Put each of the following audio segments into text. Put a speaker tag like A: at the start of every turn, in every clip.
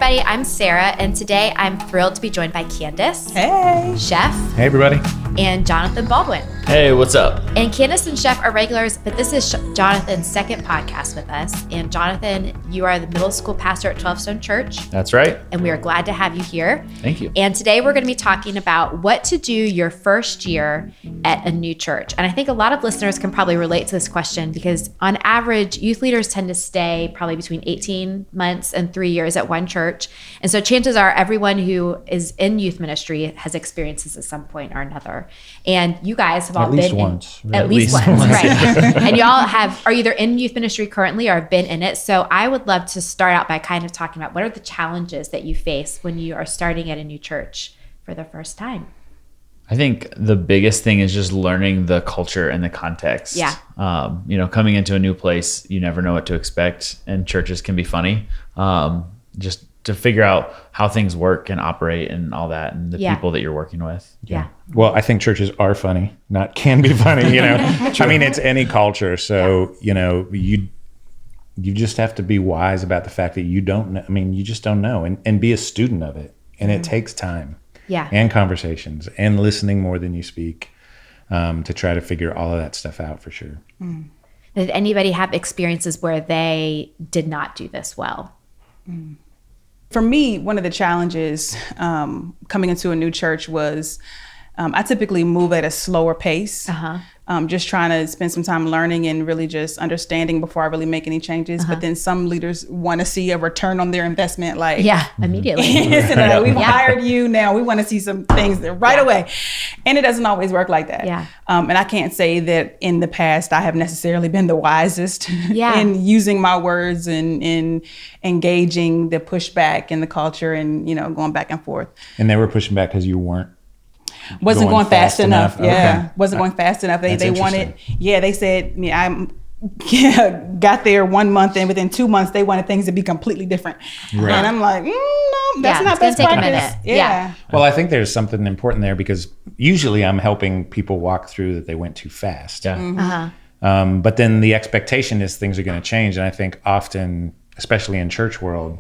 A: everybody, I'm Sarah, and today I'm thrilled to be joined by Candace.
B: Hey.
A: Chef.
C: Hey, everybody.
A: And Jonathan Baldwin.
D: Hey, what's up?
A: And Candace and Chef are regulars, but this is Jonathan's second podcast with us. And Jonathan, you are the middle school pastor at 12 Stone Church.
D: That's right.
A: And we are glad to have you here.
D: Thank you.
A: And today we're going to be talking about what to do your first year at a new church. And I think a lot of listeners can probably relate to this question because on average, youth leaders tend to stay probably between 18 months and 3 years at one church. And so chances are everyone who is in youth ministry has experienced this at some point or another. And you guys have all been at least once, right? And y'all are either in youth ministry currently or have been in it. So I would love to start out by kind of talking about what are the challenges that you face when you are starting at a new church for the first time?
D: I think the biggest thing is just learning the culture and the context.
A: Yeah.
D: Coming into a new place, you never know what to expect, and churches can be funny. Just to figure out how things work and operate and all that, and the people that you're working with.
A: Yeah.
C: Well, I think churches are funny, not can be funny, I mean, it's any culture. So, you just have to be wise about the fact that you don't know. I mean, you just don't know and be a student of it. And it takes time and conversations and listening more than you speak to try to figure all of that stuff out for sure.
A: Mm. Did anybody have experiences where they did not do this well?
B: Mm. For me, one of the challenges coming into a new church was I typically move at a slower pace, just trying to spend some time learning and really just understanding before I really make any changes. But then some leaders want to see a return on their investment,
A: immediately.
B: We've hired you, now we want to see some things there right away. And it doesn't always work like that.
A: Yeah.
B: And I can't say that in the past I have necessarily been the wisest in using my words and in engaging the pushback in the culture and, going back and forth.
C: And they were pushing back because you
B: wasn't going fast enough.
C: Okay.
B: Wasn't going fast enough. They wanted, they said, I got there 1 month and within 2 months they wanted things to be completely different. Right. And I'm like, no, that's not best practice. Yeah.
C: Well, I think there's something important there because usually I'm helping people walk through that they went too fast.
D: Yeah.
A: Mm-hmm.
C: But then the expectation is things are going to change. And I think often, especially in church world,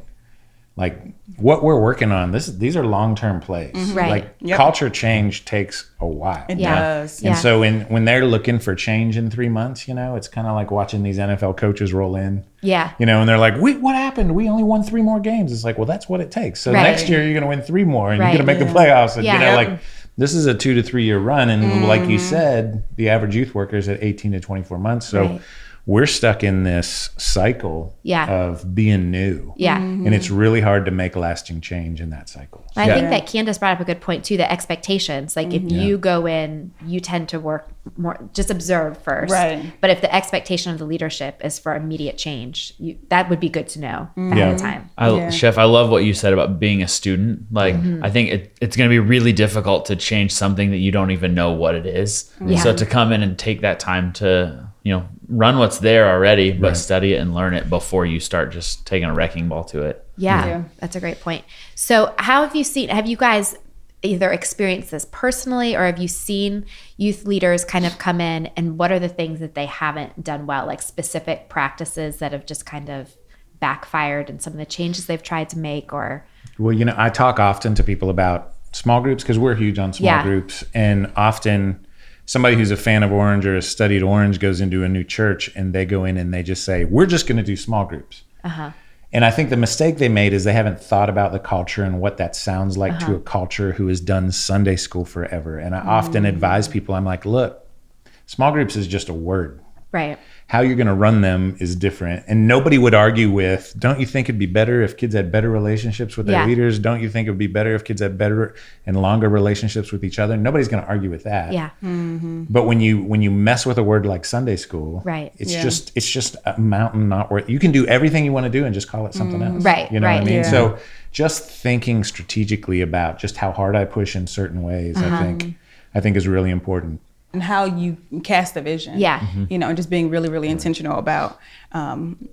C: like what we're working on, these are long-term plays.
A: Mm-hmm. Right.
C: Culture change takes a while.
B: It does.
C: And so when they're looking for change in 3 months, it's kind of like watching these NFL coaches roll in.
A: Yeah.
C: And they're like, what happened? We only won 3 more games. It's like, well, that's what it takes. So next year you're going to win 3 more and you're going to make the playoffs. And this is a 2 to 3 year run. And like you said, the average youth worker is at 18 to 24 months. So we're stuck in this cycle of being new.
A: Yeah.
C: And it's really hard to make lasting change in that cycle.
A: I think that Candace brought up a good point too, the expectations. Like if you go in, you tend to work more, just observe first.
B: Right.
A: But if the expectation of the leadership is for immediate change, that would be good to know ahead of time.
D: Chef, I love what you said about being a student. Like, I think it's going to be really difficult to change something that you don't even know what it is.
A: Yeah.
D: So to come in and take that time to, run what's there already, but study it and learn it before you start just taking a wrecking ball to it.
A: Yeah, that's a great point. So have you guys either experienced this personally or have you seen youth leaders kind of come in and what are the things that they haven't done well, like specific practices that have just kind of backfired and some of the changes they've tried to make or?
C: Well, I talk often to people about small groups because we're huge on small groups, and often somebody who's a fan of Orange or has studied Orange goes into a new church and they go in and they just say, we're just going to do small groups. And I think the mistake they made is they haven't thought about the culture and what that sounds like to a culture who has done Sunday school forever. And I often advise people, I'm like, look, small groups is just a word.
A: Right.
C: How you're going to run them is different. And nobody would argue with, don't you think it'd be better if kids had better relationships with their leaders? Don't you think it would be better if kids had better and longer relationships with each other? Nobody's going to argue with that.
A: Yeah.
C: But when you mess with a word like Sunday school, it's just a mountain not worth. You can do everything you want to do and just call it something else.
A: Right.
C: You know what I mean?
B: Yeah.
C: So just thinking strategically about just how hard I push in certain ways, I think is really important.
B: and how you cast the vision.
A: Yeah.
B: You know, and just being really, really intentional about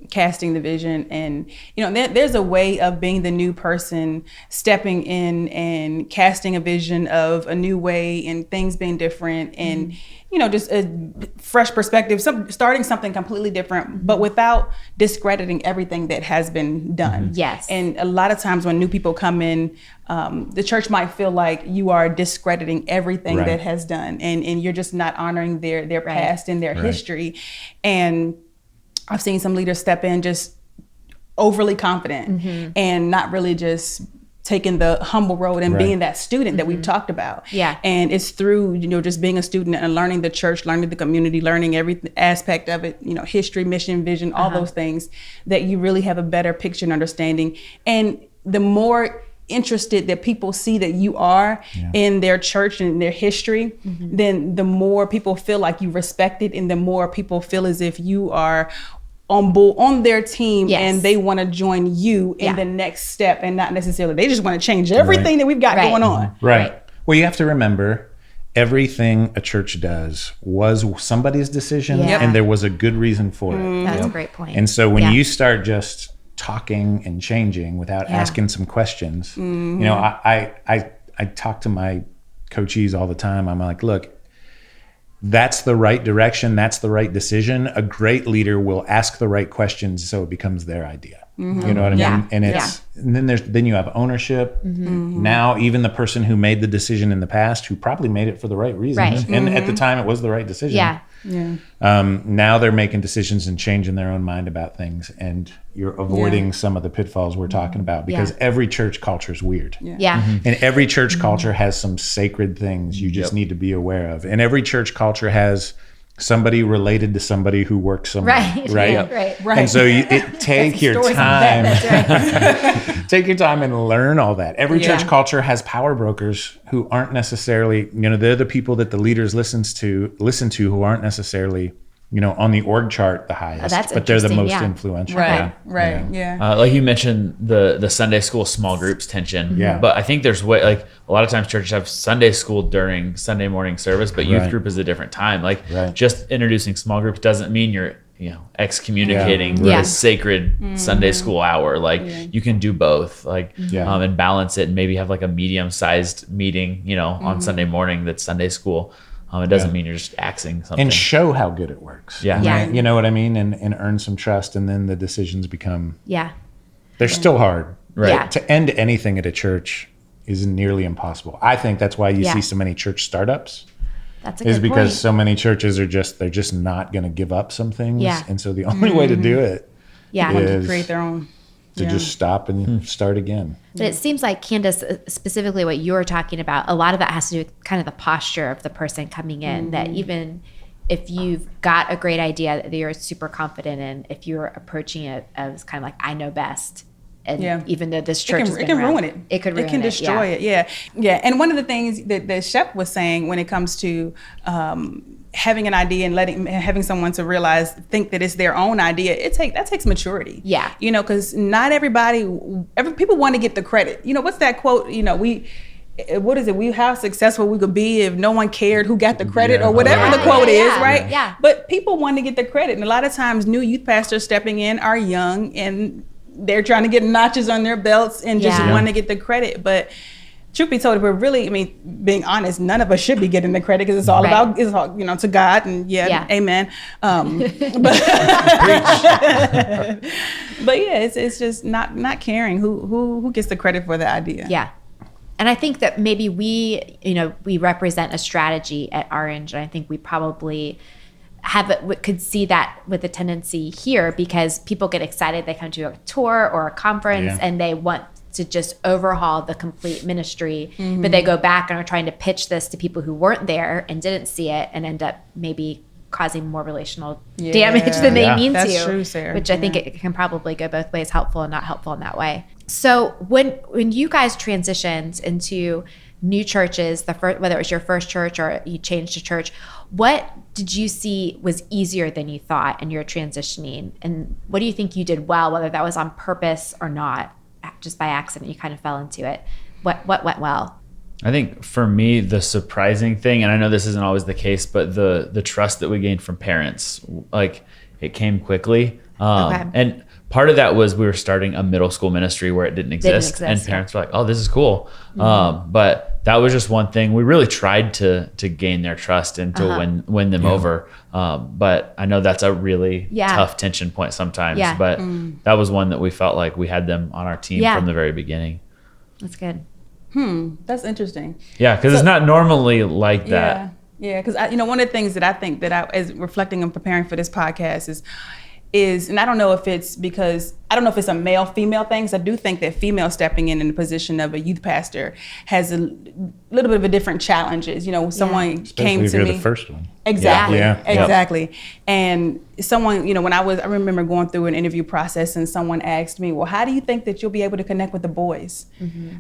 B: casting the vision. And, you know, there's a way of being the new person, stepping in and casting a vision of a new way and things being different and, you know, just a fresh perspective, starting something completely different, but without discrediting everything that has been done.
A: Yes.
B: And a lot of times when new people come in, the church might feel like you are discrediting everything that has done, and you're just not honoring their past and their history. And I've seen some leaders step in just overly confident and not really just taking the humble road and being that student that we've talked about.
A: Yeah.
B: And it's through, you know, just being a student and learning the church, learning the community, learning every aspect of it, you know, history, mission, vision, all those things, that you really have a better picture and understanding. And the more interested that people see that you are in their church and their history, then the more people feel like you respect it, and the more people feel as if you are on their team and they want to join you in the next step, and not necessarily they just want to change everything that we've got going on.
C: Right. Well, you have to remember, everything a church does was somebody's decision, and there was a good reason for it.
A: That's a great point.
C: And so when you start just talking and changing without asking some questions, you know, I talk to my coachees all the time. I'm like, look, that's the right direction. That's the right decision. A great leader will ask the right questions so it becomes their idea. You know what I mean? And it's and then you have ownership. Now even the person who made the decision in the past, who probably made it for the right reasons, and at the time it was the right decision. Now they're making decisions and changing their own mind about things, and you're avoiding some of the pitfalls we're talking about, because every church culture is weird. And every church culture has some sacred things you just need to be aware of. And every church culture has somebody related to somebody who works somewhere. Right. And so take your time. Take your time and learn all that. Every church culture has power brokers who aren't necessarily, you know, they're the people that the leaders listen to who aren't necessarily, you know, on the org chart the highest, but they're the most influential.
D: Like you mentioned the Sunday school small groups tension. But I think there's a lot of times churches have Sunday school during Sunday morning service, but youth group is a different time. Like just introducing small groups doesn't mean you're, you know, excommunicating the sacred Sunday school hour. Like you can do both, like and balance it, and maybe have like a medium-sized meeting, you know, on Sunday morning that's Sunday school. It doesn't mean you're just axing something.
C: And show how good it works. You know what I mean? And earn some trust, and then the decisions become... They're still hard. To end anything at a church is nearly impossible. I think that's why you see so many church startups.
A: That's a good point.
C: Is because so many churches are they're just not going to give up some things. And so the only way to do it is
B: to create their own...
C: to just stop and start again.
A: But it seems like, Candace, specifically what you were talking about, a lot of that has to do with kind of the posture of the person coming in, that even if you've got a great idea that you're super confident in, if you're approaching it as kind of like, I know best, and even though this church
B: it can ruin it.
A: It could ruin it.
B: It can destroy it. Yeah. And one of the things that Shep was saying when it comes to having an idea and having someone to think that it's their own idea, that takes maturity. You know, because not people want to get the credit. You know, what's that quote? You know, how successful we could be if no one cared who got the credit or whatever the quote is, right? But people want to get the credit. And a lot of times new youth pastors stepping in are young, and they're trying to get notches on their belts and just want to get the credit. But truth be told, if we're really, being honest, none of us should be getting the credit, because it's all about, you know, to God, and amen. But it's just not caring who gets the credit for the idea.
A: And I think that maybe we represent a strategy at Orange, and I think we probably could see that with a tendency here, because people get excited. They come to a tour or a conference and they want to just overhaul the complete ministry, but they go back and are trying to pitch this to people who weren't there and didn't see it, and end up maybe causing more relational damage than they mean to.
B: That's true, Sarah.
A: Which I think it can probably go both ways, helpful and not helpful in that way. So when you guys transitioned into new churches, whether it was your first church or you changed to church, what did you see was easier than you thought in your transitioning? And what do you think you did well, whether that was on purpose or not, just by accident, you kind of fell into it? What went well?
D: I think for me, the surprising thing, and I know this isn't always the case, but the trust that we gained from parents, like it came quickly. And part of that was we were starting a middle school ministry where it didn't exist, and parents were like, "Oh, this is cool." But that was just one thing. We really tried to gain their trust and to win them over. But I know that's a really tough tension point sometimes. But that was one that we felt like we had them on our team from the very beginning.
A: That's good.
B: That's interesting.
D: Yeah, because it's not normally like that.
B: Yeah, because one of the things that I think that as reflecting and preparing for this podcast is, and I don't know if it's because, I don't know if it's a male female thing, because I do think that female stepping in the position of a youth pastor has a little bit of a different challenges. Someone came to me.
C: The first one.
B: Exactly. Exactly. And someone, I remember going through an interview process and someone asked me, well, how do you think that you'll be able to connect with the boys?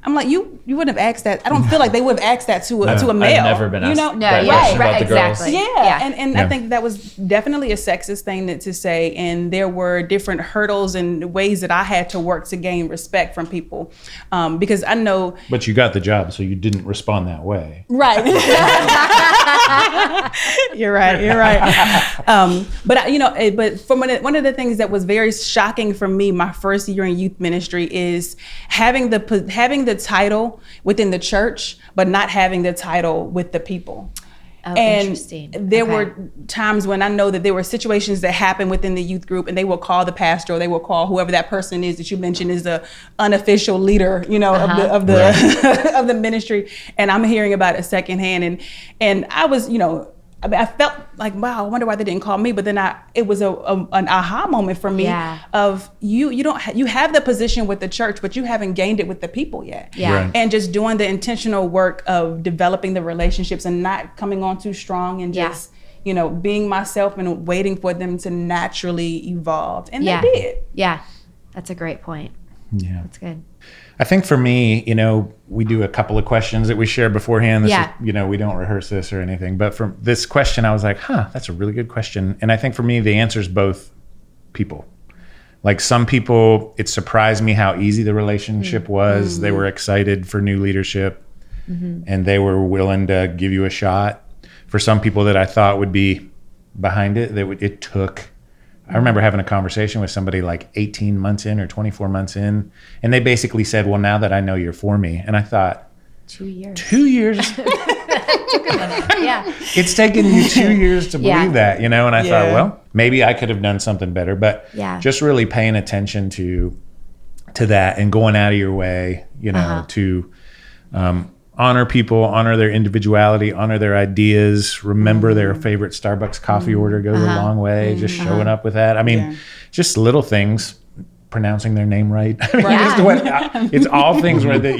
B: I'm like, you wouldn't have asked that. I don't feel like they would have asked that to a male.
D: I've never been asked
B: that
D: question about the girls.
A: Exactly.
B: And I think that was definitely a sexist thing to say. And there were different hurdles and ways that I had to work to gain respect from people. Because I know.
C: But you got the job, so you didn't respond that way.
B: Right. You're right. But from one of the things that was very shocking for me, my first year in youth ministry, is having the title within the church, but not having the title with the people.
A: Oh,
B: and
A: interesting.
B: There were times when I know that there were situations that happened within the youth group, and they will call the pastor, or they will call whoever that person is that you mentioned is the unofficial leader, of the ministry. And I'm hearing about it secondhand, and I was, I felt like, wow, I wonder why they didn't call me. But then it was an aha moment for me of you have the position with the church, but you haven't gained it with the people yet. And just doing the intentional work of developing the relationships and not coming on too strong and just, being myself and waiting for them to naturally evolve. And they did.
A: Yeah. That's a great point.
C: Yeah.
A: That's good.
C: I think for me, we do a couple of questions that we share beforehand. This is, we don't rehearse this or anything. But from this question, I was like, that's a really good question. And I think for me, the answer is both people. Like some people, it surprised me how easy the relationship was. Mm-hmm. They were excited for new leadership and they were willing to give you a shot. For some people that I thought would be behind it, it took. I remember having a conversation with somebody like 18 months in or 24 months in, and they basically said, well, now that I know you're for me. And I thought,
A: 2 years.
C: 2 years?
A: It took a minute. Yeah.
C: It's taken you 2 years to believe that, And I thought, well, maybe I could have done something better. But just really paying attention to that and going out of your way, to honor people, honor their individuality, honor their ideas, remember their favorite Starbucks coffee order goes a long way, just showing up with that. I mean, just little things, pronouncing their name right. It's all things that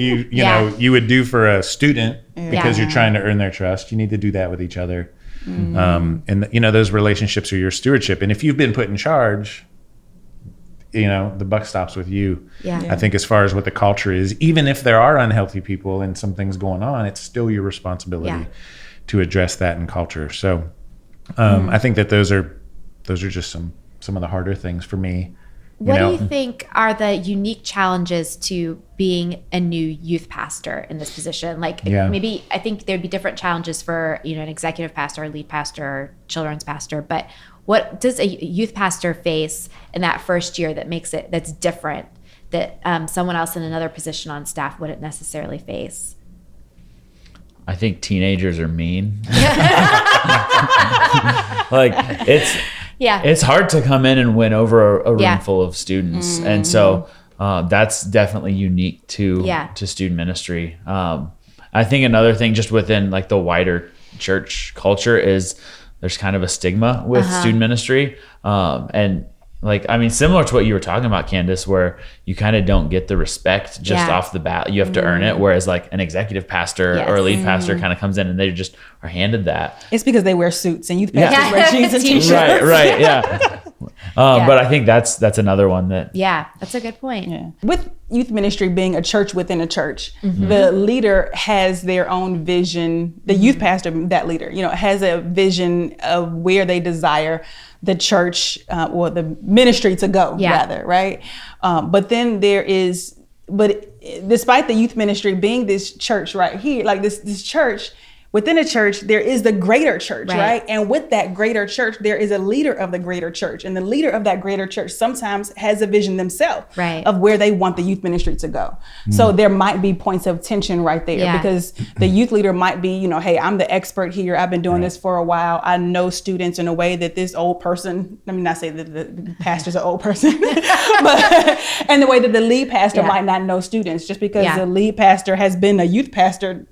C: you would do for a student because you're trying to earn their trust. You need to do that with each other. And those relationships are your stewardship. And if you've been put in charge, the buck stops with you. I think as far as what the culture is, even if there are unhealthy people and some things going on, it's still your responsibility to address that in culture. So I think that those are just some of the harder things for me.
A: What do you think are the unique challenges to being a new youth pastor in this position? Like maybe I think there'd be different challenges for, an executive pastor, a lead pastor, or children's pastor, but what does a youth pastor face in that first year that's different, that someone else in another position on staff wouldn't necessarily face?
D: I think teenagers are mean. It's hard to come in and win over a room full of students. And so that's definitely unique to student ministry. I think another thing just within like the wider church culture is there's kind of a stigma with student ministry. And similar to what you were talking about, Candace, where you kind of don't get the respect just off the bat. You have to earn it. Whereas like an executive pastor or a lead pastor kind of comes in and they just are handed that.
B: It's because they wear suits and youth pastors wear jeans and t-shirts.
D: Right. Yeah. But I think that's another one that.
A: Yeah, that's a good point.
B: Yeah. With youth ministry being a church within a church, the leader has their own vision. The youth pastor, that leader, has a vision of where they desire the church or the ministry to go, rather, right? But then but despite the youth ministry being this church right here, like this church, within a church, there is the greater church, right? And with that greater church, there is a leader of the greater church. And the leader of that greater church sometimes has a vision themselves of where they want the youth ministry to go. So there might be points of tension right there because the youth leader might be, hey, I'm the expert here. I've been doing this for a while. I know students in a way that this old person, let me not say that the pastor's an old person, but and the way that the lead pastor might not know students. Just because the lead pastor has been a youth pastor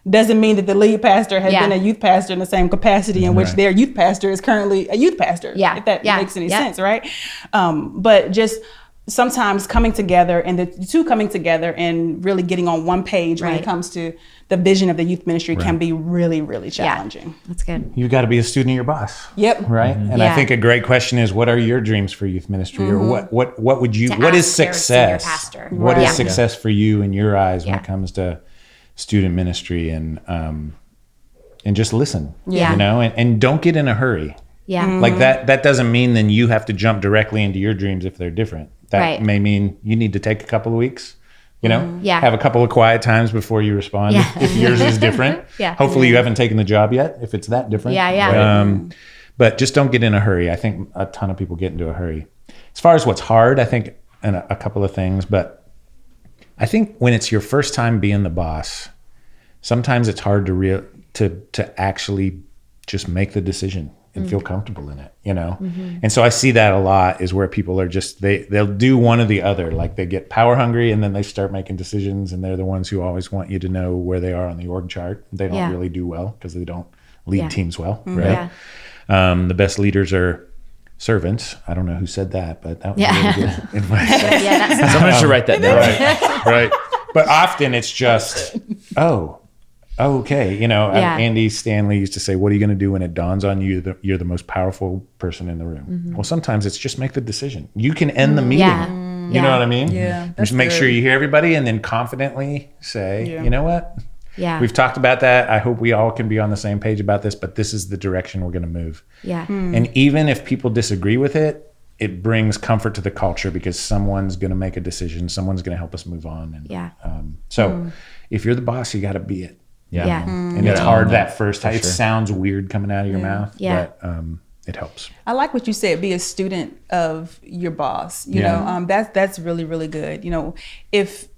B: doesn't mean that the lead pastor has been a youth pastor in the same capacity in which their youth pastor is currently a youth pastor, if that makes any sense, right? But just sometimes coming together and the two coming together and really getting on one page when it comes to the vision of the youth ministry can be really, really challenging.
A: That's good.
C: You got to be a student of your boss.
B: Yep.
C: Right. And I think a great question is, what are your dreams for youth ministry, or what would you? What is success? What is success for you in your eyes when it comes to student ministry? And just listen. And don't get in a hurry. Like that doesn't mean then you have to jump directly into your dreams if they're different. That may mean you need to take a couple of weeks, have a couple of quiet times before you respond if yours is different. Hopefully you haven't taken the job yet if it's that different. But just don't get in a hurry. I think a ton of people get into a hurry. As far as what's hard, I think and a couple of things, but I think when it's your first time being the boss, sometimes it's hard to actually just make the decision and feel comfortable in it, And so I see that a lot is where people are just, they'll do one or the other. Like they get power hungry and then they start making decisions, and they're the ones who always want you to know where they are on the org chart. They don't really do well because they don't lead teams well, right? The best leaders are servants. I don't know who said that, but that was really good advice.
D: Someone should write that down.
C: Right. But often it's just, okay. Andy Stanley used to say, what are you going to do when it dawns on you that you're the most powerful person in the room? Well, sometimes it's just make the decision. You can end the meeting. You know what I mean? Just make sure you hear everybody and then confidently say, you know what? We've talked about that. I hope we all can be on the same page about this, but this is the direction we're going to move. And even if people disagree with it, it brings comfort to the culture because someone's going to make a decision. Someone's going to help us move on. And so if you're the boss, you got to be it. And it's hard that first time. It sounds weird coming out of your mouth, but it helps.
B: I like what you said, be a student of your boss. That's really, really good. If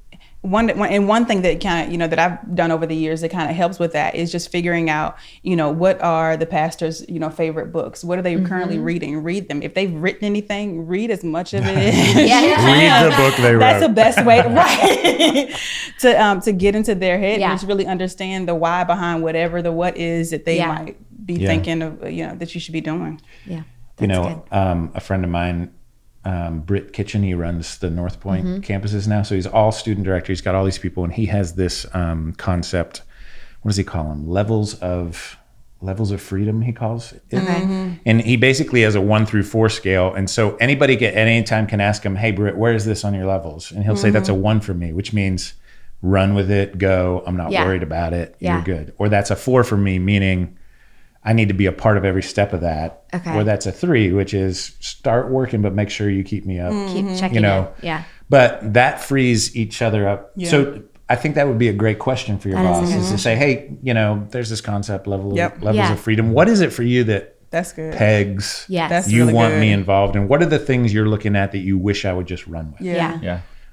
B: one thing that kind of, that I've done over the years that kind of helps with that is just figuring out, what are the pastor's, favorite books? What are they currently reading? Read them. If they've written anything, read as much of it as
C: read the book they wrote.
B: That's the best way, to get into their head and just really understand the why behind whatever the what is that they might be thinking of, that you should be doing.
C: A friend of mine, Britt Kitchen, he runs the North Point campuses now. So he's all student director. He's got all these people, and he has this concept. What does he call them? Levels of freedom, he calls it. And he basically has a 1 through 4 scale. And so anybody at any time can ask him, hey, Britt, where is this on your levels? And he'll say, that's a 1 for me, which means run with it, go. I'm not worried about it. You're good. Or that's a 4 for me, meaning I need to be a part of every step of that. Or that's a 3, which is start working, but make sure you keep me up.
A: Keep checking in.
C: But that frees each other up. So I think that would be a great question for your boss is to say, hey, there's this concept levels of freedom. What is it for you
B: that's good.
C: Pegs
B: That's
C: you
B: really
C: want
B: good.
C: me involved in? What are the things you're looking at that you wish I would just run with?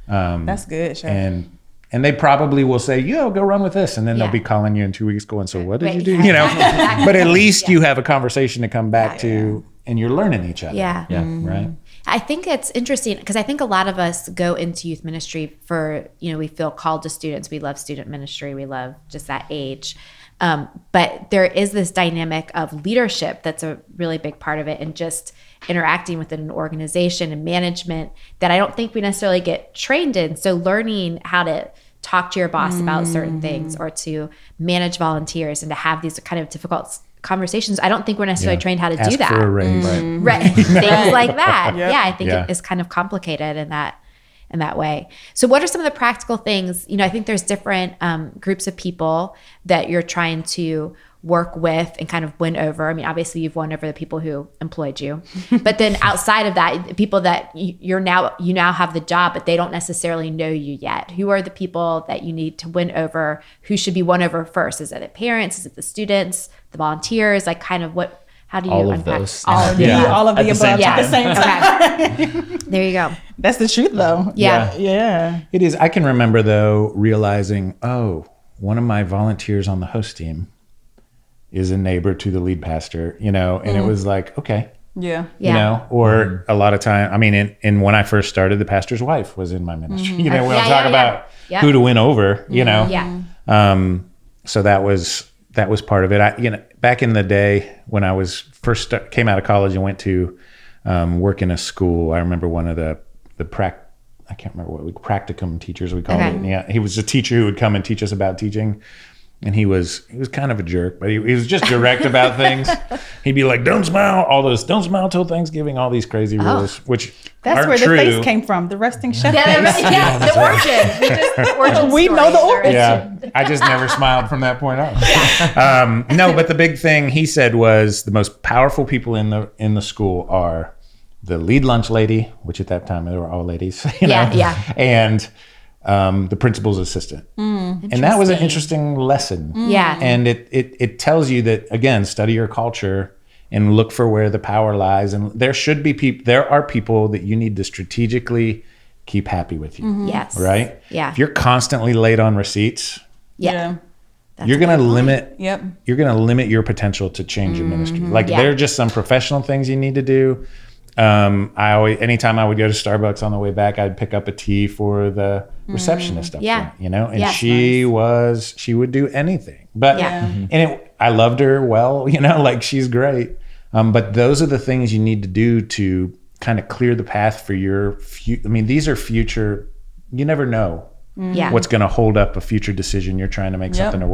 B: That's good, Chef.
C: And they probably will say, go run with this. And then they'll be calling you in 2 weeks going, so what did you do? But at least you have a conversation to come back to and you're learning each other. Right.
A: I think it's interesting because I think a lot of us go into youth ministry for, we feel called to students. We love student ministry. We love just that age. But there is this dynamic of leadership that's a really big part of it, and just interacting within an organization and management that I don't think we necessarily get trained in. So learning how to talk to your boss about certain things, or to manage volunteers and to have these kind of difficult conversations. I don't think we're necessarily trained how to do that.
C: For a raise.
A: Right. Things like that. I think it is kind of complicated in that way. So what are some of the practical things? I think there's different groups of people that you're trying to work with and kind of win over? I mean, obviously you've won over the people who employed you, but then outside of that, people that you now have the job, but they don't necessarily know you yet. Who are the people that you need to win over? Who should be won over first? Is it the parents? Is it the students, the volunteers? Like kind of how do you
D: all
A: unpack
D: of those?
B: All of the above at the same time.
A: Okay. There you go.
B: That's the truth though. Yeah.
C: It is. I can remember though realizing, one of my volunteers on the host team is a neighbor to the lead pastor, and it was like, okay.
B: Yeah.
C: Or a lot of time, I mean, and when I first started, the pastor's wife was in my ministry, we'll talk about who to win over, so that was part of it. Back in the day when I was came out of college and went to work in a school, I remember one of the I can't remember practicum teachers we called it. Yeah, he was a teacher who would come and teach us about teaching. And he was kind of a jerk, but he was just direct about things. He'd be like, don't smile till Thanksgiving, all these crazy rules, which
B: that's
C: aren't
B: where
C: true.
B: The face came from, the resting chef face.
A: The origin.
B: We know the origin.
C: Yeah, I just never smiled from that point on. No, but the big thing he said was the most powerful people in the school are the lead lunch lady, which at that time they were all ladies, and the principal's assistant. And that was an interesting lesson.
A: Yeah.
C: And it tells you that, again, study your culture and look for where the power lies. And there are people that you need to strategically keep happy with you.
A: Yes.
C: Right?
A: Yeah.
C: If you're constantly late on receipts,
A: You're
C: going to limit
B: Yep.
C: You're going to limit your potential to change your ministry. Like there are just some professional things you need to do. Anytime I would go to Starbucks on the way back, I'd pick up a tea for the receptionist up there, and she would do anything, but, I loved her well, like she's great. But those are the things you need to do to kind of clear the path for your these are future, you never know what's going to hold up a future decision you're trying to make something, or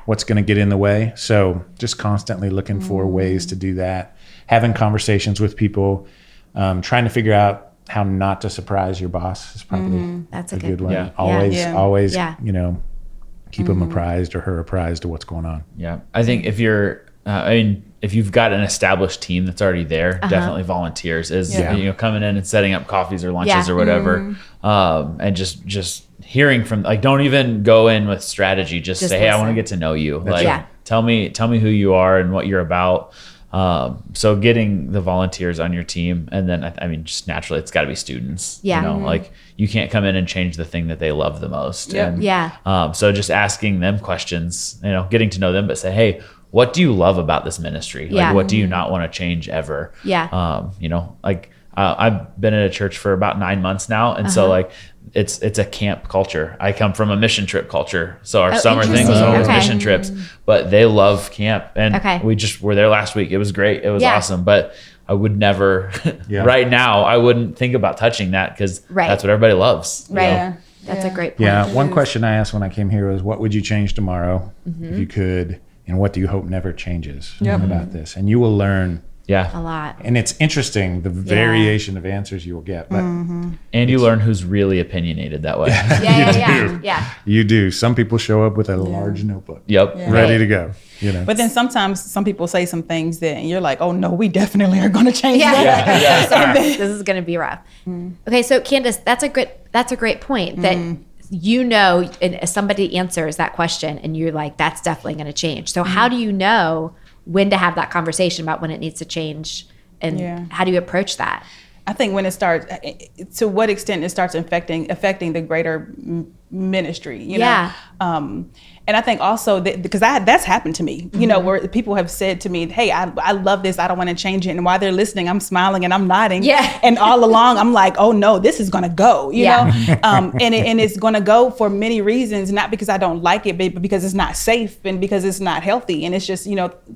C: what's going to get in the way. So just constantly looking for ways to do that, having conversations with people, trying to figure out how not to surprise your boss is probably
A: that's
C: a good one.
A: Yeah.
C: Always, keep them apprised or her apprised of what's going on.
D: Yeah. I think if you're, if you've got an established team that's already there, definitely volunteers is, coming in and setting up coffees or lunches or whatever. And just hearing from, don't even go in with strategy. Just say, hey, I want to get to know you. Tell me who you are and what you're about. So getting the volunteers on your team, and then just naturally it's got to be students. You can't come in and change the thing that they love the most. So just asking them questions, getting to know them, but say, hey, what do you love about this ministry? What do you not want to change ever? I've been at a church for about 9 months now, and so it's a camp culture. I come from a mission trip culture, so our summer thing was always mission trips. But they love camp, and we just were there last week. It was great. It was awesome. But I would never, right now, I wouldn't think about touching that because that's what everybody loves.
A: Right. Yeah. That's a great point.
C: Yeah. One question I asked when I came here was, what would you change tomorrow if you could, and what do you hope never changes about this? And you will learn
A: a lot.
C: And it's interesting, the variation of answers you will get. But
D: and you learn who's really opinionated that way.
C: You do. Some people show up with a large notebook.
D: Yep.
C: Ready to go.
B: But then sometimes some people say some things that you're like, oh no, we definitely are going to change that.
A: This is going to be rough. Okay, so Candace, that's a great point that and if somebody answers that question and you're like, that's definitely going to change. So how do you know when to have that conversation about when it needs to change, and how do you approach that?
B: I think when it starts, to what extent it starts affecting the greater ministry, and I think also because that's happened to me, where people have said to me, hey, I love this, I don't want to change it. And while they're listening, I'm smiling and I'm nodding. Yeah. And all along, I'm like, oh no, this is going to go, know? And it's going to go for many reasons, not because I don't like it, but because it's not safe and because it's not healthy. And it's just,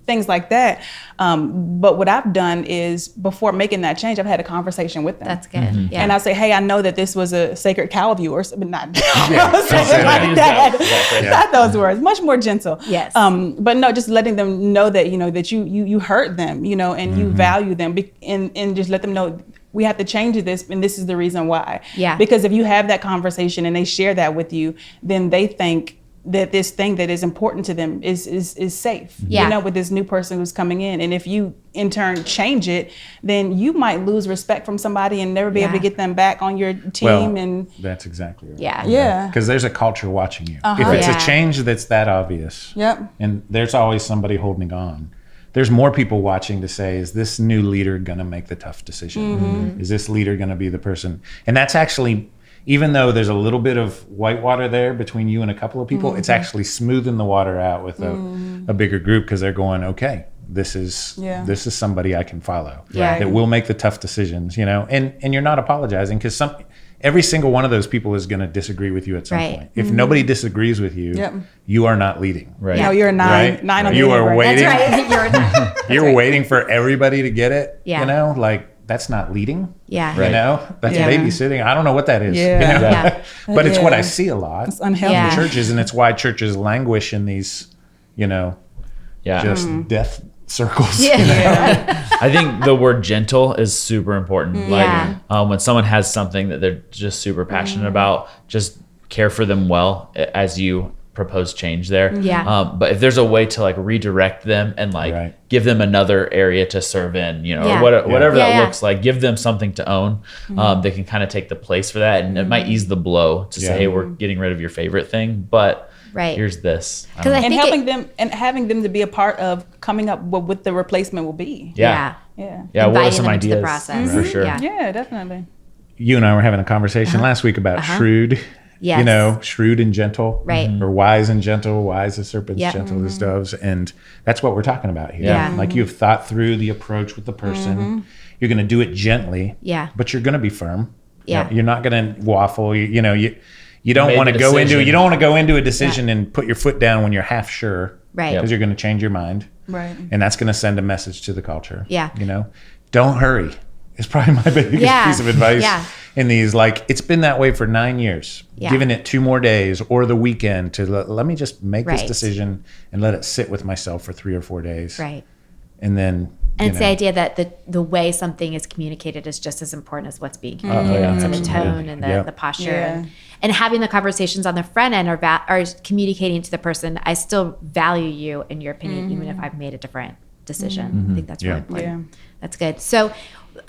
B: things like that. But what I've done is, before making that change, I've had a conversation with them.
A: That's good.
B: Yeah. And I say, hey, I know that this was a sacred cow of yours, but not like that. Not those words, much more gentle.
A: Yes.
B: But no, just letting them know that, that you hurt them, and you value them, and just let them know we have to change this, and this is the reason why. Yeah. Because if you have that conversation and they share that with you, then they think that this thing that is important to them is safe, with this new person who's coming in. And if you in turn change it, then you might lose respect from somebody and never be able to get them back on your team. And
C: that's exactly right.
B: Yeah.
C: Because there's a culture watching you. If it's a change that's that obvious, and there's always somebody holding on, there's more people watching to say, is this new leader going to make the tough decision? Is this leader going to be the person? And that's actually, even though there's a little bit of whitewater there between you and a couple of people, it's actually smoothing the water out with a bigger group, because they're going, okay, this is somebody I can follow that will make the tough decisions, and you're not apologizing, because every single one of those people is going to disagree with you at some point. If nobody disagrees with you, you are not leading.
B: No, you're a nine on the
C: You are waiting.
A: That's right.
C: You're waiting for everybody to get it. That's not leading. That's babysitting. I don't know what that is. But it's what I see a lot in churches, and it's why churches languish in these, just death circles.
D: I think the word gentle is super important. When someone has something that they're just super passionate about, just care for them well as you propose change there. But if there's a way to redirect them and give them another area to serve in, or whatever that looks like, give them something to own. They can kind of take the place for that, and it might ease the blow to say, hey, we're getting rid of your favorite thing, but here's this.
B: And helping them and having them to be a part of coming up with what the replacement will be.
D: What are some ideas?
A: The process.
D: For sure.
B: Yeah, definitely.
C: You and I were having a conversation last week about shrewd. Shrewd and gentle, or wise and gentle, wise as serpents, gentle as doves. And that's what we're talking about here. Like, you've thought through the approach with the person. You're going to do it gently, but you're going to be firm. You're not going to waffle. You don't want to go into a decision and put your foot down when you're half sure, because you're going to change your mind. And that's going to send a message to the culture. Don't hurry. It's probably my biggest piece of advice in these. It's been that way for 9 years. Giving it 2 more days or the weekend to let me just make this decision and let it sit with myself for 3 or 4 days. And then,
A: and it's the idea that the way something is communicated is just as important as what's being communicated. So the tone and the posture and having the conversations on the front end are communicating to the person, I still value you and your opinion, even if I've made a different decision. I think that's really important. That's good. So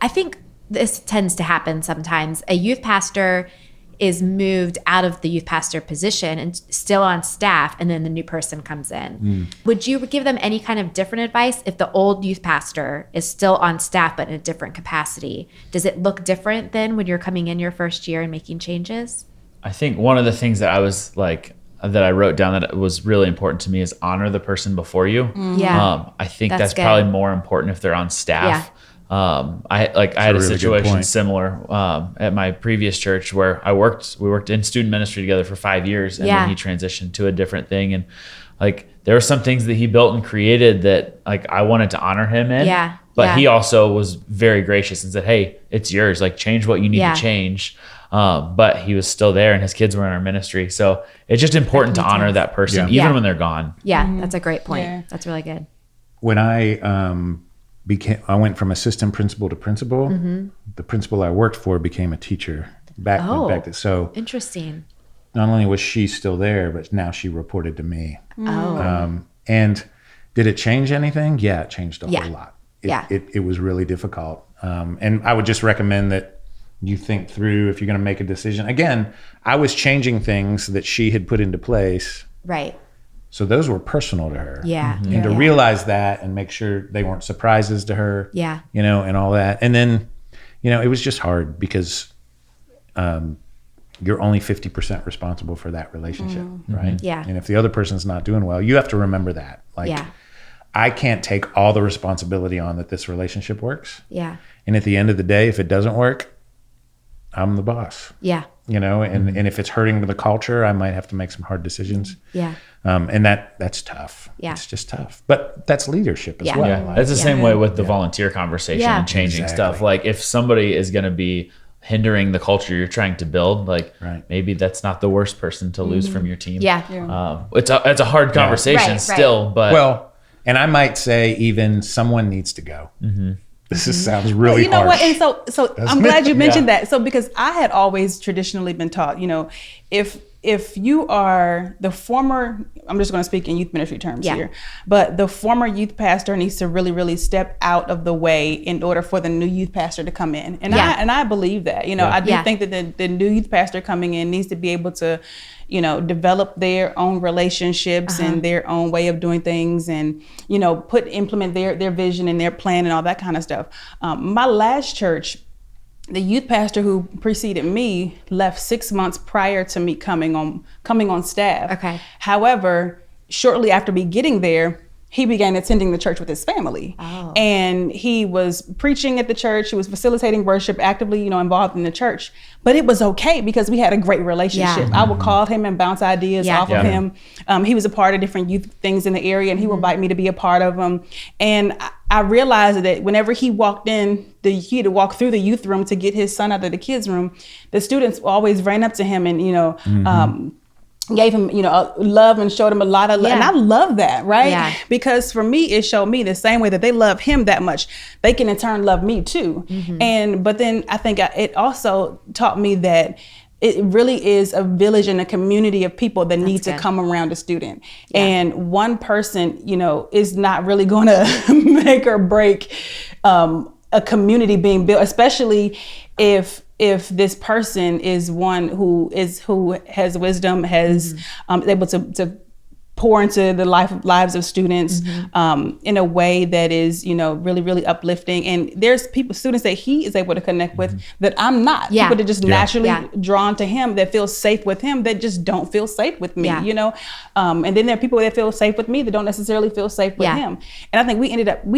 A: I think this tends to happen sometimes. A youth pastor is moved out of the youth pastor position and still on staff, and then the new person comes in. Would you give them any kind of different advice if the old youth pastor is still on staff but in a different capacity? Does it look different then when you're coming in your first year and making changes?
D: I think one of the things that that I wrote down that was really important to me is honor the person before you. I think that's probably more important if they're on staff. I had a situation similar at my previous church where we worked in student ministry together for 5 years, and then he transitioned to a different thing, and there were some things that he built and created that I wanted to honor him in, but he also was very gracious and said, hey, it's yours, change what you need to change. But he was still there, and his kids were in our ministry, so it's just important to honor that person even when they're gone.
A: That's a great point. That's really good.
C: When I went from assistant principal to principal. The principal I worked for became a teacher back then. So
A: interesting.
C: Not only was she still there, but now she reported to me. And did it change anything? Yeah, it changed a whole lot. It was really difficult. And I would just recommend that you think through if you're going to make a decision. Again, I was changing things that she had put into place. So those were personal to her. And to realize that and make sure they weren't surprises to her. And all that. And then, it was just hard because you're only 50% responsible for that relationship, right? And if the other person's not doing well, you have to remember that. I can't take all the responsibility on that this relationship works. And at the end of the day, if it doesn't work, I'm the boss. And if it's hurting the culture, I might have to make some hard decisions. And that's tough. It's just tough. But that's leadership as well.
D: It's the same way with the volunteer conversation and changing stuff. If somebody is going to be hindering the culture you're trying to build, maybe that's not the worst person to lose from your team. It's a hard conversation still, but
C: and I might say even someone needs to go. This sounds really
B: you know
C: harsh.
B: what? And so I'm glad you mentioned that. So because I had always traditionally been taught, if if you are the former, I'm just going to speak in youth ministry terms here, but the former youth pastor needs to really, really step out of the way in order for the new youth pastor to come in. And I believe that, I do think that the new youth pastor coming in needs to be able to, develop their own relationships and their own way of doing things, and, implement their vision and their plan and all that kind of stuff. My last church, the youth pastor who preceded me left 6 months prior to me coming on staff.
A: Okay.
B: However, shortly after me getting there, he began attending the church with his family. Oh. And he was preaching at the church. He was facilitating worship, actively, involved in the church. But it was okay because we had a great relationship. I would call him and bounce ideas off of him. He was a part of different youth things in the area, and he would invite me to be a part of them. And I realized that whenever he walked in, he had to walk through the youth room to get his son out of the kids' room. The students always ran up to him and, gave him, love and showed him a lot of love. And I love that, right? Yeah. Because for me, it showed me the same way that they love him that much, they can in turn love me too. But then I think it also taught me that it really is a village and a community of people that need to come around a student. And one person, is not really going to make or break a community being built, especially if this person is one who has wisdom, has able to pour into the lives of students in a way that is, really, really uplifting. And there's students that he is able to connect with that I'm not. People that just naturally drawn to him, that feel safe with him, that just don't feel safe with me, And then there are people that feel safe with me that don't necessarily feel safe with him. And I think we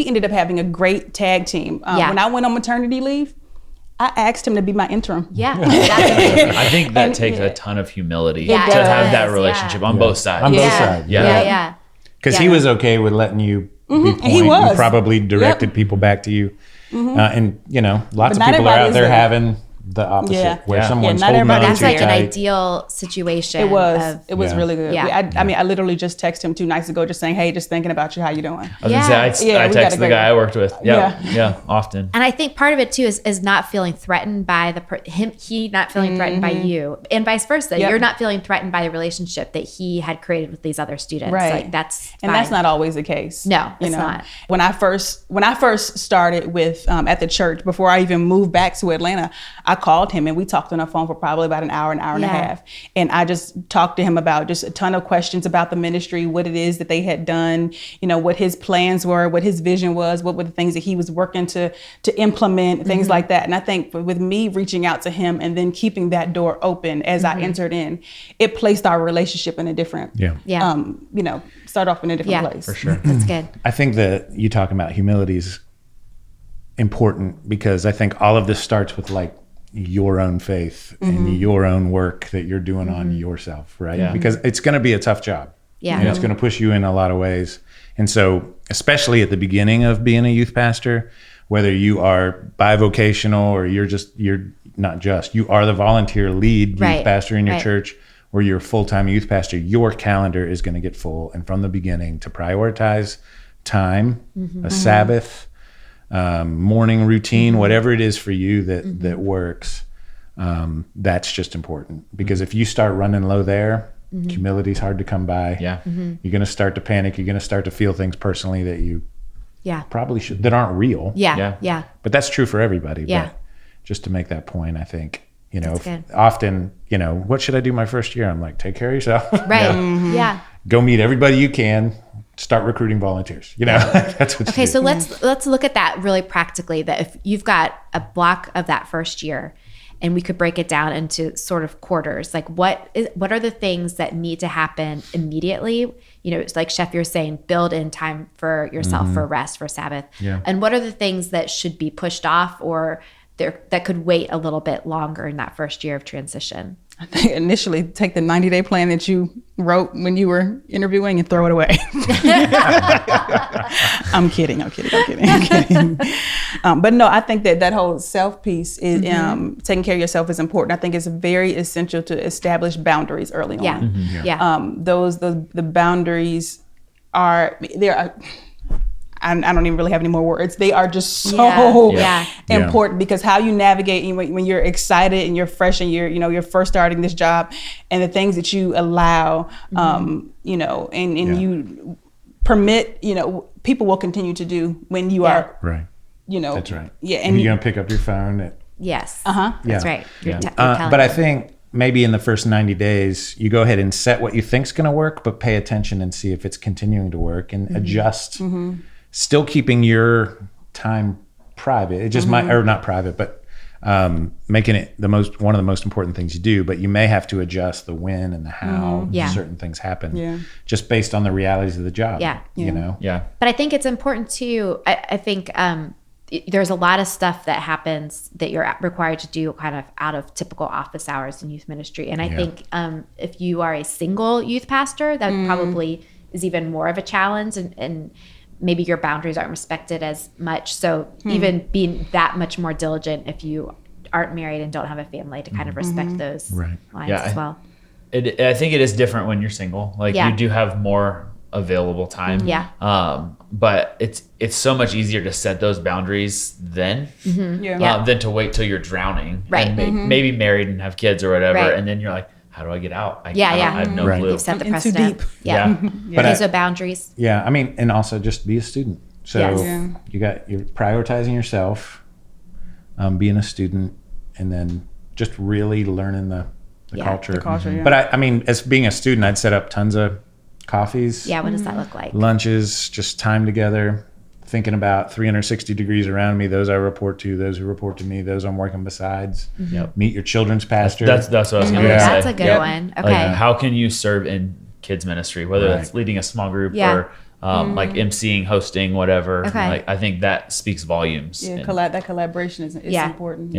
B: ended up having a great tag team. When I went on maternity leave, I asked him to be my interim.
A: Yeah, that's amazing.
D: I think that takes a ton of humility to have that relationship on both sides.
C: On both sides.
A: Yeah.
C: Because he was okay with letting you be point.
B: He was.
C: And probably directed people back to you. And, lots of people are out there having the opposite, where someone's holding on
A: that's
C: too
A: like
C: tight.
A: an ideal situation.
B: It was really good.
A: Yeah.
B: I literally just texted him 2 nights ago, just saying, hey, just thinking about you, how you doing?
D: I was gonna say, I texted the guy I worked with. Yeah, often.
A: And I think part of it too is not feeling threatened by he not feeling threatened by you, and vice versa. You're not feeling threatened by the relationship that he had created with these other students.
B: Right.
A: Like that's
B: not always the case.
A: No, it's not.
B: When I first started with at the church, before I even moved back to Atlanta, I called him and we talked on the phone for probably about an hour and a half. And I just talked to him about just a ton of questions about the ministry, what it is that they had done, what his plans were, what his vision was, what were the things that he was working to implement, things like that. And I think with me reaching out to him and then keeping that door open as I entered in, it placed our relationship in a different, start off in a different place.
C: For sure.
A: That's good.
C: I think that you talking about humility is important because I think all of this starts with like your own faith and your own work that you're doing on yourself, right? Yeah. Because it's going to be a tough job.
A: Yeah.
C: And it's going to push you in a lot of ways. And so, especially at the beginning of being a youth pastor, whether you are bivocational or you are the volunteer lead youth pastor in your church, or you're a full-time youth pastor, your calendar is going to get full. And from the beginning, to prioritize time, a Sabbath, morning routine, whatever it is for you that works, that's just important. Because if you start running low there, humility is hard to come by.
D: Yeah.
C: You're going to start to panic. You're going to start to feel things personally that you probably that aren't real.
A: Yeah.
C: But that's true for everybody.
A: Yeah.
C: But just to make that point, I think, often, what should I do my first year? I'm like, take care of yourself.
A: Right. Yeah.
C: Go meet everybody you can. Start recruiting volunteers. That's what.
A: Okay, so let's look at that really practically. That if you've got a block of that first year, and we could break it down into sort of quarters, like what are the things that need to happen immediately? It's like Chef, you're saying, build in time for yourself, for rest, for Sabbath. Yeah. And what are the things that should be pushed off or that could wait a little bit longer in that first year of transition?
B: I think initially take the 90-day plan that you wrote when you were interviewing and throw it away. I'm kidding. But no, I think that whole self piece is taking care of yourself is important. I think it's very essential to establish boundaries early on. The boundaries are there. I don't even really have any more words. They are just so important, because how you navigate when you're excited and you're fresh and you're first starting this job, and the things that you allow, and you permit, people will continue to do when you are
C: right. That's right.
B: Yeah,
C: and you're gonna pick up your phone.
A: Yes.
B: That's
A: right.
C: But I think maybe in the first 90 days, you go ahead and set what you think's going to work, but pay attention and see if it's continuing to work, and adjust, still keeping your time private. It just might, or not private, but making it one of the most important things you do. But you may have to adjust the when and the how certain things happen, just based on the realities of the job.
A: But I think it's important too. I think there's a lot of stuff that happens that you're required to do kind of out of typical office hours in youth ministry. And I think if you are a single youth pastor, that probably is even more of a challenge, and maybe your boundaries aren't respected as much. So even being that much more diligent if you aren't married and don't have a family, to kind of respect those lines as well.
D: I think it is different when you're single. Like you do have more available time. But it's so much easier to set those boundaries then than to wait till you're drowning and maybe married and have kids or whatever, and then you're like, how do I get out? I have no clue.
A: You've set the precedent.
C: But
A: so boundaries.
C: I mean, and also just be a student. So you're prioritizing yourself, being a student, and then just really learning the culture. But I mean, as being a student, I'd set up tons of coffees.
A: What does that look like?
C: Lunches, just time together, thinking about 360 degrees around me, those I report to, those who report to me, those I'm working besides. Meet your children's pastor.
D: That's what I was going to say.
A: That's a good one. Okay.
D: Like, how can you serve in kids ministry, whether that's leading a small group or like emceeing, hosting, whatever. Like, I think that speaks volumes.
B: That collaboration is important.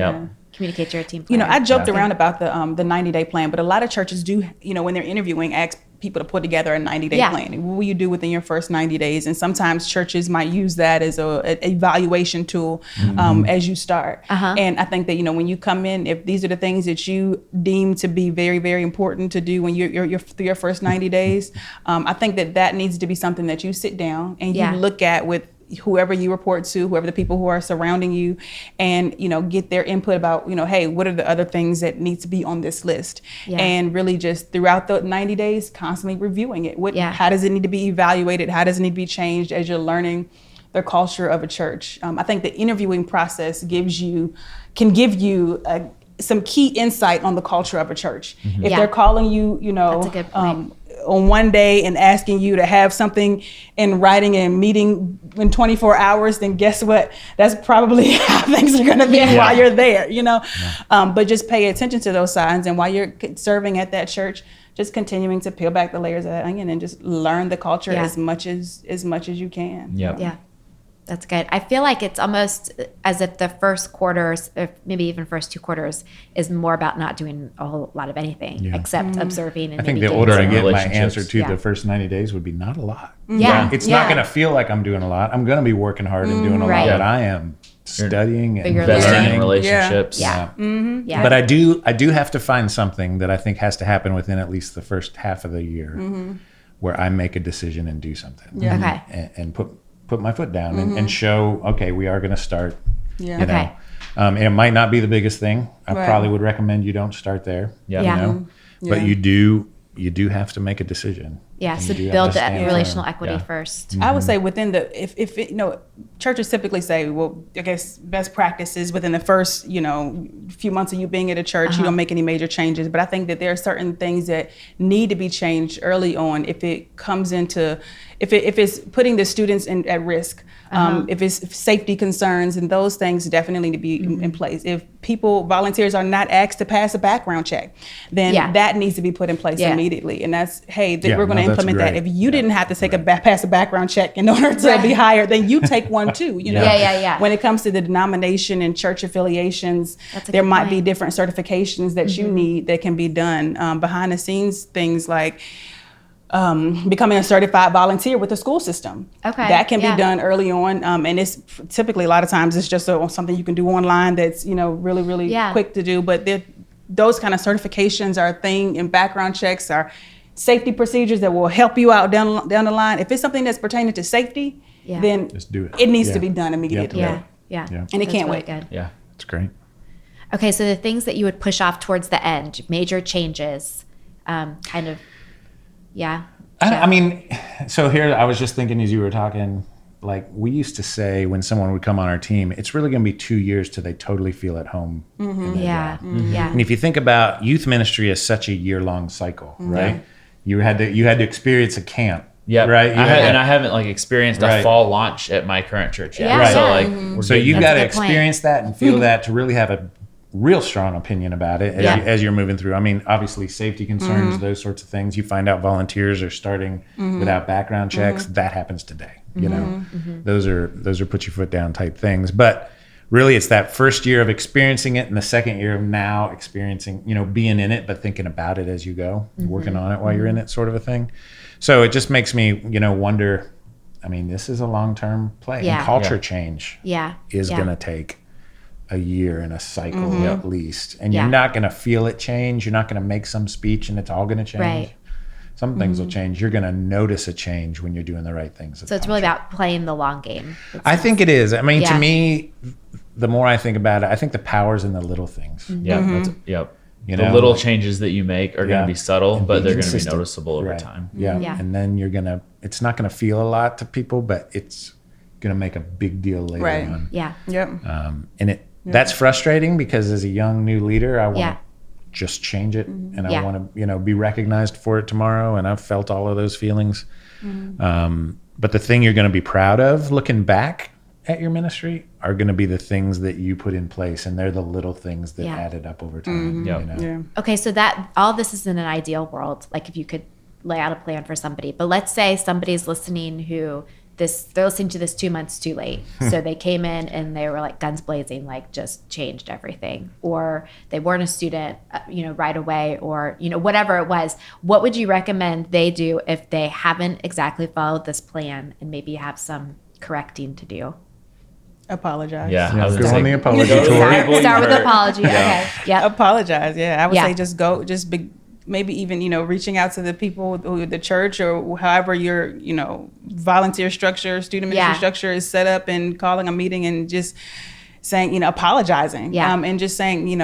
A: Communicate to your team plan.
B: I joked around about the 90-day plan, but a lot of churches do, when they're interviewing, ask people to put together a 90-day plan. What will you do within your first 90 days? And sometimes churches might use that as an evaluation tool as you start. And I think that, when you come in, if these are the things that you deem to be very, very important to do when you're through your first 90 days, I think that needs to be something that you sit down and you look at with whoever you report to, whoever the people who are surrounding you, and get their input about hey, what are the other things that need to be on this list, and really just throughout the 90 days constantly reviewing it. How does it need to be evaluated? How does it need to be changed as you're learning the culture of a church? I think the interviewing process can give you some key insight on the culture of a church. If they're calling you,
A: that's a good point.
B: On one day and asking you to have something in writing and meeting in 24 hours, then guess what? That's probably how things are going to be while you're there, But just pay attention to those signs. And while you're serving at that church, just continuing to peel back the layers of that onion and just learn the culture as much as you can.
A: That's good. I feel like it's almost as if the first quarters, or maybe even first 2 quarters, is more about not doing a whole lot of anything except observing. And
C: I think the older I get, my answer to the first 90 days would be not a lot. It's not going to feel like I'm doing a lot. I'm going to be working hard and doing a lot, but I am studying and
D: investing in relationships.
C: But I do have to find something that I think has to happen within at least the first half of the year, where I make a decision and do something. And put my foot down and show, okay, we are going to start, and it might not be the biggest thing. I probably would recommend you don't start there, but you do have to make a that
A: so build that relational equity first.
B: I would say within if churches typically say, well, I guess best practices within the first, few months of you being at a church, you don't make any major changes. But I think that there are certain things that need to be changed early on if it comes into, if it's putting the students at risk, if it's safety concerns, and those things definitely need to be in place. If volunteers are not asked to pass a background check, then that needs to be put in place immediately. And that's, hey, we're going to implement that. If you didn't have to take pass a background check in order to be hired, then you take one too. When it comes to the denomination and church affiliations, there might be different certifications that you need that can be done behind the scenes. Things like becoming a certified volunteer with the school system. That can be done early on, and it's typically a lot of times it's just something you can do online that's really really quick to do. But those kind of certifications are a thing, and background checks are safety procedures that will help you out down the line. If it's something that's pertaining to safety, then
C: just do it.
B: It needs to be done immediately.
A: Yeah.
B: And it can't wait.
A: Good.
D: Yeah.
C: It's great.
A: Okay, so the things that you would push off towards the end, major changes, kind of,
C: I mean, so here I was just thinking as you were talking, like we used to say when someone would come on our team, it's really going to be 2 years till they totally feel at home. In their job. And if you think about youth ministry as such a year-long cycle, right? You had to experience a camp.
D: Yeah,
C: right.
D: I haven't like experienced a fall launch at my current church yet.
A: Yeah.
D: So
C: you've got to experience that and feel that to really have a real strong opinion about it as you're moving through. I mean, obviously safety concerns, those sorts of things. You find out volunteers are starting without background checks. That happens today. You know, those are put your foot down type things. But really, it's that first year of experiencing it and the second year of now experiencing, being in it, but thinking about it as you go, working on it while you're in it, sort of a thing. So it just makes me, wonder. I mean, this is a long-term play, and culture change is going to take a year and a cycle at least, and you're not going to feel it change. You're not going to make some speech and it's all going to change.
A: Right.
C: Some things will change. You're going to notice a change when you're doing the right things.
A: So it's really about playing the long game.
C: I think it is. I mean, to me, the more I think about it, I think the power's in the little things.
D: The little changes that you make are going to be subtle, but they're going to be noticeable over time.
C: Yeah. And then it's not going to feel a lot to people, but it's going to make a big deal later on.
A: Yeah.
C: And that's frustrating because as a young new leader, I want to just change it and I want to, be recognized for it tomorrow. And I've felt all of those feelings. But the thing you're going to be proud of looking back at your ministry are going to be the things that you put in place, and they're the little things that added up over time.
A: Okay, so that all this is in an ideal world, like if you could lay out a plan for somebody. But let's say somebody's listening who they're listening to this 2 months too late. So they came in and they were like guns blazing, like just changed everything, or they weren't a student, right away, or whatever it was. What would you recommend they do if they haven't exactly followed this plan and maybe have some correcting to do?
B: Apologize.
C: I was go on the apology tour.
A: Start with apology. Okay. Yeah.
B: Apologize. I would say just maybe even reaching out to the people, the church, or however your volunteer structure, student ministry structure is set up, and calling a meeting and just saying apologizing. And just saying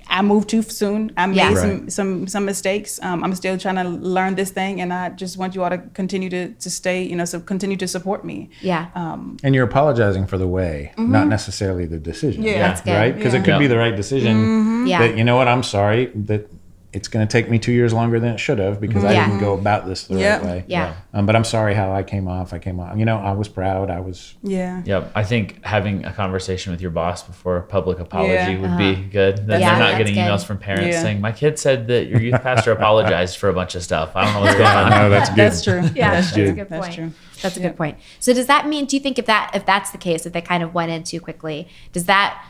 B: I moved too soon. I made some mistakes. I'm still trying to learn this thing, and I just want you all to continue to stay, so continue to support me.
C: And you're apologizing for the way, not necessarily the decision.
A: That's good.
C: Right? Because it could be the right decision. That, I'm sorry that it's going to take me 2 years longer than it should have because I didn't go about this the right way. But I'm sorry how I came off. I was proud.
D: I think having a conversation with your boss before a public apology would be good. Then they're not getting emails from parents saying, my kid said that your youth pastor apologized for a bunch of stuff. I don't know what's going on.
C: No, that's good.
B: That's true.
A: That's
B: true.
A: a good point.
B: That's true.
A: That's a good point. So does that mean, do you think if that's the case, if they kind of went in too quickly, does that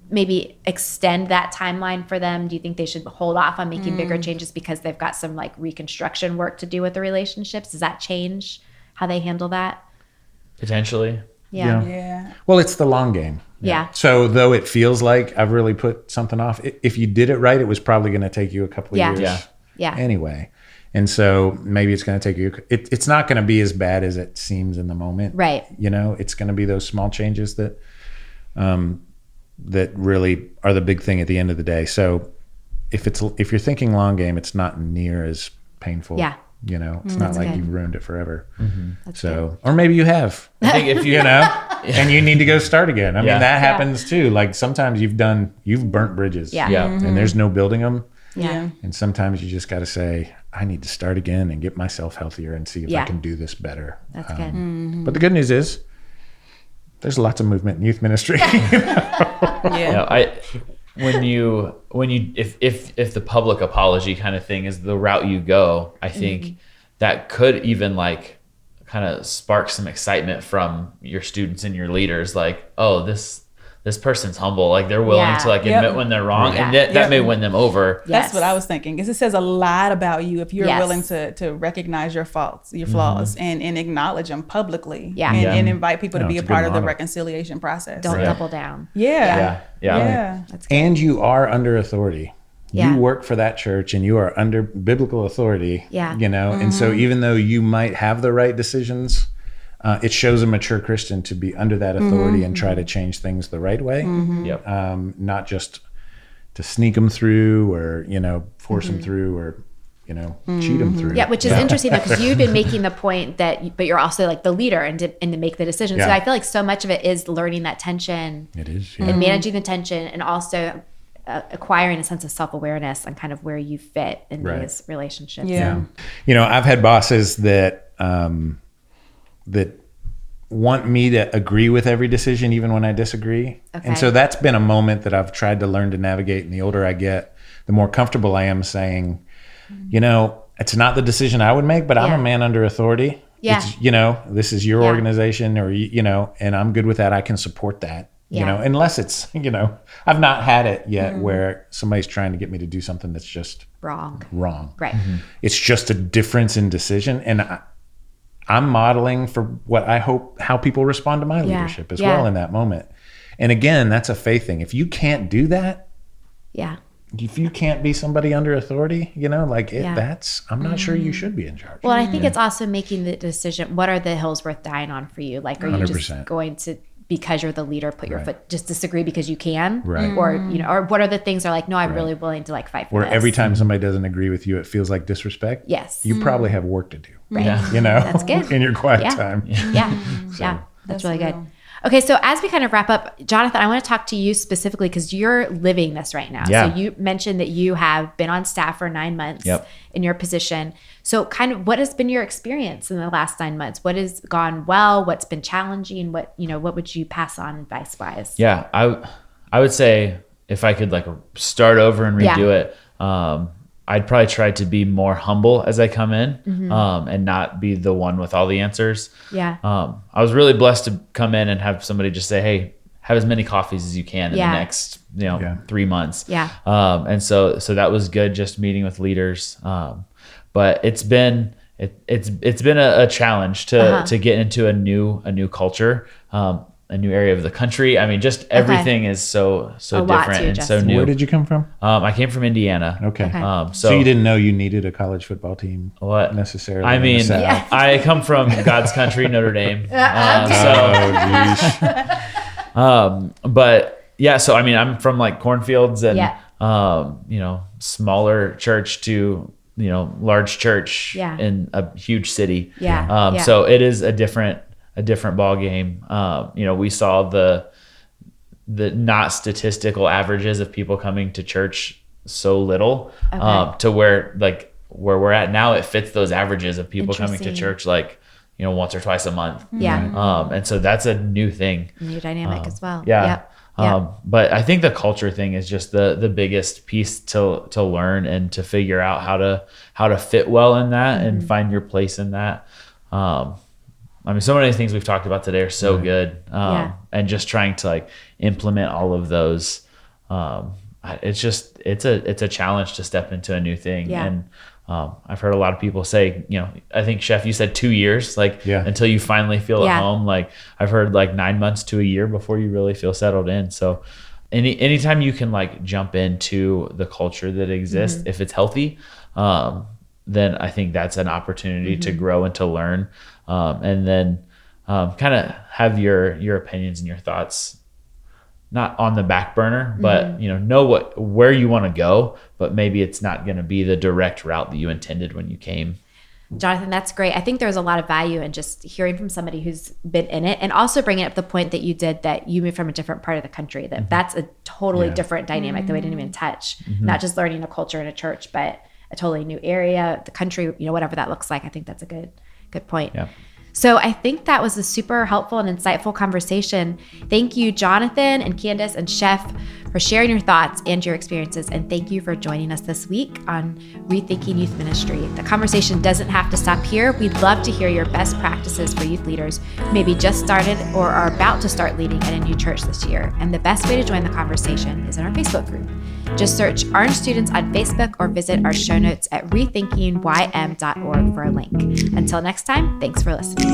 A: maybe extend that timeline for them? Do you think they should hold off on making bigger changes because they've got some like reconstruction work to do with the relationships? Does that change how they handle that?
D: Potentially.
A: Yeah.
C: Well, it's the long game.
A: Yeah.
C: So though it feels like I've really put something off, if you did it right, it was probably going to take you a couple of years anyway. And so maybe it's going to take you, it's not going to be as bad as it seems in the moment.
A: Right.
C: It's going to be those small changes that really are the big thing at the end of the day. So if you're thinking long game, it's not near as painful. Yeah. It's not like you've ruined it forever. So, or maybe you have.
D: I think if
C: and you need to go start again. I mean, that happens too. Like sometimes you've burnt bridges. And there's no building them.
A: Yeah.
C: And sometimes you just got to say, I need to start again and get myself healthier and see if I can do this better.
A: That's good.
C: But the good news is there's lots of movement in youth ministry.
D: If the public apology kind of thing is the route you go, I think that could even like kind of spark some excitement from your students and your leaders. Like, oh, this person's humble. Like they're willing to like admit when they're wrong, and that may win them over.
B: That's what I was thinking. Because it says a lot about you if you're willing to recognize your faults, your flaws, and acknowledge them publicly. And invite people to be a part of the reconciliation process.
A: Don't double down.
B: Yeah.
A: That's good.
C: And you are under authority. You work for that church and you are under biblical authority. And so even though you might have the right decisions, it shows a mature Christian to be under that authority and try to change things the right way. Not just to sneak them through or, force them through or, cheat them through.
A: Yeah, which is interesting because you've been making the point that, but you're also like the leader and to make the decision. So I feel like so much of it is learning that tension.
C: It is.
A: And managing the tension and also acquiring a sense of self-awareness and kind of where you fit in these relationships.
B: Yeah.
C: I've had bosses that want me to agree with every decision, even when I disagree. Okay. And so that's been a moment that I've tried to learn to navigate. And the older I get, the more comfortable I am saying, it's not the decision I would make, but I'm a man under authority.
A: Yeah.
C: It's, this is your organization or, and I'm good with that. I can support that, unless it's, I've not had it yet where somebody's trying to get me to do something that's just wrong.
A: Right.
C: It's just a difference in decision. And I'm modeling for what I hope, how people respond to my leadership as well in that moment. And again, that's a faith thing. If you can't do that, if you can't be somebody under authority, that's, I'm not sure you should be in charge.
A: Well, I think it's also making the decision, what are the hills worth dying on for you? Like, are you 100%. Just going to, because you're the leader, put your foot, just disagree because you can?
C: Right.
A: Or, or what are the things that are like, no, I'm really willing to fight for
C: or
A: this.
C: Every time somebody doesn't agree with you, it feels like disrespect.
A: Yes.
C: You probably have work to do.
A: Right.
C: That's good. In your quiet time.
A: Yeah. That's really good. Okay, so as we kind of wrap up, Jonathan, I want to talk to you specifically because you're living this right now.
D: Yeah.
A: So you mentioned that you have been on staff for 9 months in your position. So kind of what has been your experience in the last 9 months? What has gone well? What's been challenging? What would you pass on advice-wise?
D: Yeah, I would say if I could start over and redo it, I'd probably try to be more humble as I come in and not be the one with all the answers.
A: Yeah.
D: I was really blessed to come in and have somebody just say, hey, have as many coffees as you can in the next 3 months.
A: Yeah.
D: And so that was good, just meeting with leaders. But it's been a challenge to get into a new culture. A new area of the country. I mean, just everything is so different and so new.
C: Where did you come from?
D: I came from Indiana.
C: Okay. So you didn't know you needed a college football team necessarily?
D: I mean, I come from God's country, Notre Dame. But yeah, so I mean, I'm from cornfields and smaller church to large church in a huge city. So it is a different ball game. We saw the not statistical averages of people coming to church so little to where we're at now, it fits those averages of people coming to church once or twice a month. And so that's a new thing.
A: New dynamic as well.
D: But I think the culture thing is just the biggest piece to learn and to figure out how to fit well in that and find your place in that. I mean, so many things we've talked about today are so good. And just trying to implement all of those. It's a challenge to step into a new thing. And I've heard a lot of people say, I think Chef, you said 2 years, until you finally feel at home. I've heard 9 months to a year before you really feel settled in. So anytime you can jump into the culture that exists, if it's healthy, then I think that's an opportunity to grow and to learn. And then kind of have your opinions and your thoughts not on the back burner, but know where you want to go, but maybe it's not going to be the direct route that you intended when you came.
A: Jonathan, that's great. I think there's a lot of value in just hearing from somebody who's been in it, and also bringing up the point that you did, that you moved from a different part of the country, that's a totally different dynamic that we didn't even touch. Not just learning a culture in a church, but a totally new area, the country, whatever that looks like. I think that's a good point.
D: Yeah.
A: So I think that was a super helpful and insightful conversation. Thank you, Jonathan and Candace and Chef, for sharing your thoughts and your experiences. And thank you for joining us this week on Rethinking Youth Ministry. The conversation doesn't have to stop here. We'd love to hear your best practices for youth leaders who maybe just started or are about to start leading at a new church this year. And the best way to join the conversation is in our Facebook group. Just search Orange Students on Facebook or visit our show notes at rethinkingym.org for a link. Until next time, thanks for listening.